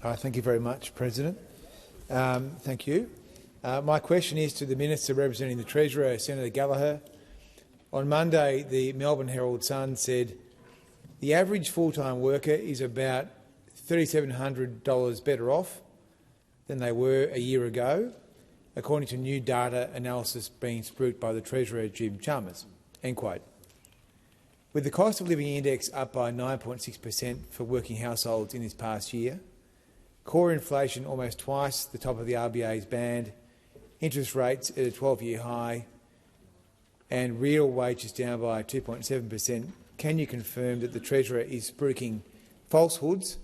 Thank you very much, President. Thank you. My question is to the Minister representing the Treasurer, Senator Gallagher. On Monday, the Melbourne Herald Sun said the average full-time worker is about $3,700 better off than they were a year ago, according to new data analysis being spruiked by the Treasurer, Jim Chalmers. End quote. With the cost of living index up by 9.6% for working households in this past year, core inflation almost twice the top of the RBA's band, interest rates at a 12-year high, and real wages down by 2.7%, can you confirm that the Treasurer is spruiking falsehoods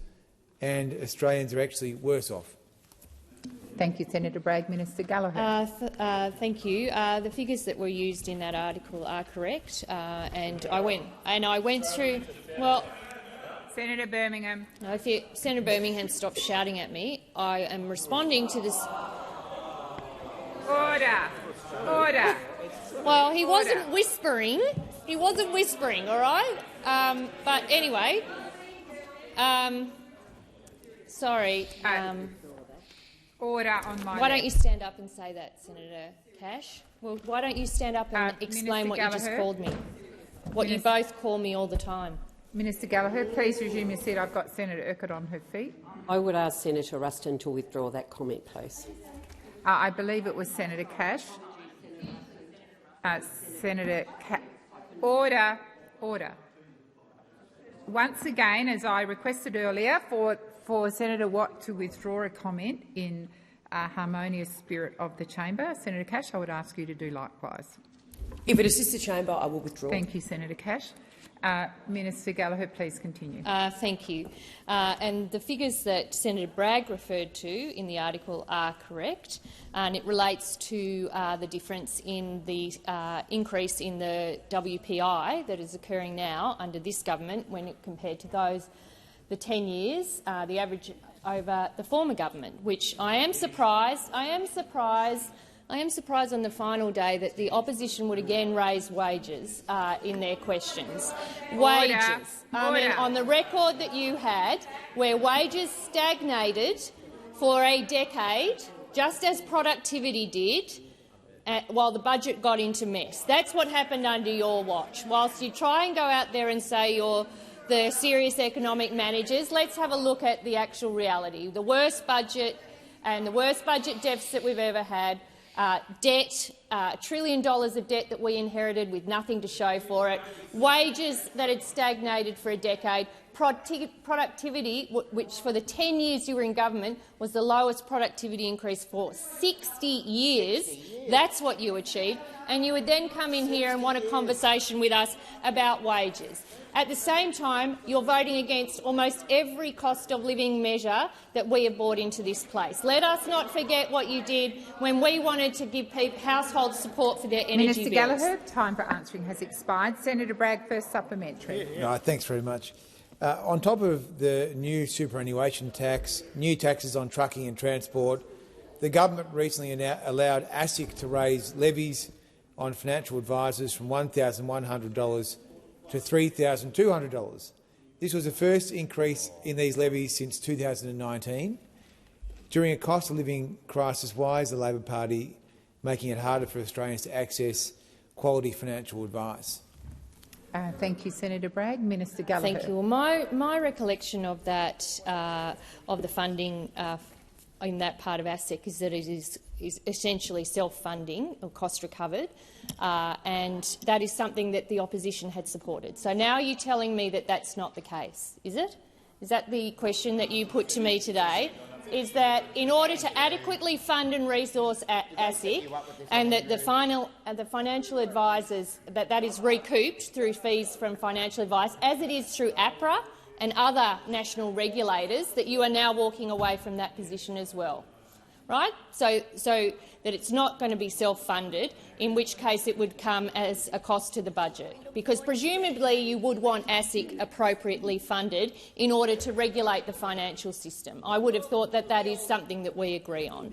and Australians are actually worse off? Thank you, Senator Bragg. Minister Gallagher. Thank you. The figures that were used in that article are correct, and I went through. Well, Senator Birmingham. No, if Senator Birmingham stops shouting at me, I am responding to this. Order. Order. Well, he wasn't whispering. He wasn't whispering. All right. But anyway, sorry. Order on my. Why don't you stand up and say that, Senator Cash? Well, why don't you stand up and explain what you just called me? What you both call me all the time. Minister Gallagher, please resume your seat. I've got Senator Urquhart on her feet. I would ask Senator Ruston to withdraw that comment, please. I believe it was Senator Cash. Order. Order. Once again, as I requested earlier, for Senator Watt to withdraw a comment in a harmonious spirit of the chamber. Senator Cash, I would ask you to do likewise. If it assists the chamber, I will withdraw. Thank you, Senator Cash. Minister Gallagher, please continue. Thank you. And the figures that Senator Bragg referred to in the article are correct, and it relates to the difference in the increase in the WPI that is occurring now under this government when compared to the 10 years, the average over the former government, which I am surprised on the final day that the opposition would again raise wages in their questions. Wages. I mean, on the record that you had, where wages stagnated for a decade, just as productivity did, while the budget got into mess. That's what happened under your watch. Whilst you try and go out there and say you're the serious economic managers, let's have a look at the actual reality. The worst budget and the worst budget deficit we've ever had, debt, $1 trillion of debt that we inherited with nothing to show for it, wages that had stagnated for a decade, productivity, which for the 10 years you were in government was the lowest productivity increase for 60 years. That's what you achieved. And you would then come in here and want a conversation with us about wages. At the same time, you're voting against almost every cost of living measure that we have brought into this place. Let us not forget what you did when we wanted to give households support for their energy bills. Minister Gallagher, time for answering has expired. Senator Bragg, first supplementary. No, thanks very much. On top of the new superannuation tax, new taxes on trucking and transport, the government recently allowed ASIC to raise levies on financial advisors from $1,100 to $3,200. This was the first increase in these levies since 2019. During a cost of living crisis, why is the Labor Party making it harder for Australians to access quality financial advice? Thank you, Senator Bragg. Minister Gallagher. Thank you. Well, my recollection of that, of the funding in that part of ASIC is that it is essentially self-funding or cost recovered, and that is something that the opposition had supported. So now you're telling me that that's not the case, is it? Is that the question that you put to me today? Is that in order to adequately fund and resource ASIC, and that the financial advisors, that is recouped through fees from financial advice, as it is through APRA and other national regulators, that you are now walking away from that position as well, right? So that it's not going to be self-funded, in which case it would come as a cost to the budget, because presumably you would want ASIC appropriately funded in order to regulate the financial system. I would have thought that that is something that we agree on.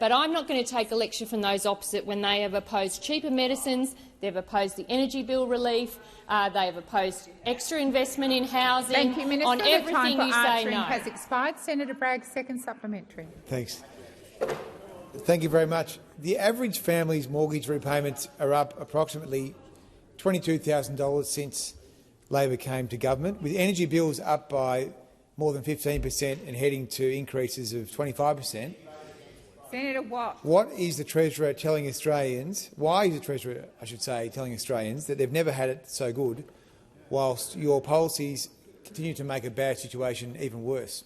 But I'm not going to take a lecture from those opposite when they have opposed cheaper medicines, they've opposed the energy bill relief, they have opposed extra investment in housing. Thank you, Minister. On everything the time for you say answering no. has expired. Senator Bragg, second supplementary. Thanks. Thank you very much. The average family's mortgage repayments are up approximately $22,000 since Labor came to government, with energy bills up by more than 15% and heading to increases of 25%. Senator Watt. What is the Treasurer telling Australians? Why is the Treasurer, I should say, telling Australians that they've never had it so good, whilst your policies continue to make a bad situation even worse?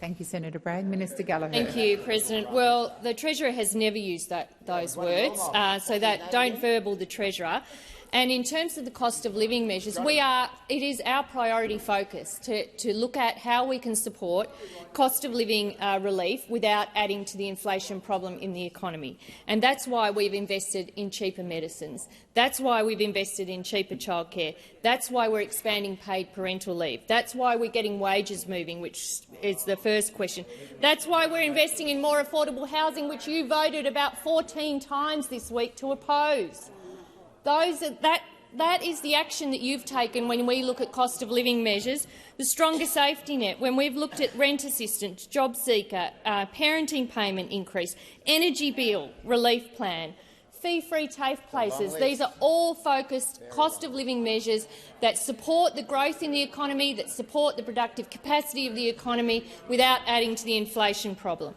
Thank you, Senator Bragg. Minister Gallagher. Thank you, President. Well, the Treasurer has never used those words, so that don't verbal the Treasurer. And in terms of the cost of living measures, it is our priority focus to look at how we can support cost of living relief without adding to the inflation problem in the economy. And that's why we've invested in cheaper medicines. That's why we've invested in cheaper childcare. That's why we're expanding paid parental leave. That's why we're getting wages moving, which is the first question. That's why we're investing in more affordable housing, which you voted about 14 times this week to oppose. That is the action that you've taken when we look at cost of living measures. The stronger safety net, when we've looked at rent assistance, job seeker, parenting payment increase, energy bill relief plan, fee-free TAFE places. These are all focused cost of living measures that support the growth in the economy, that support the productive capacity of the economy without adding to the inflation problem.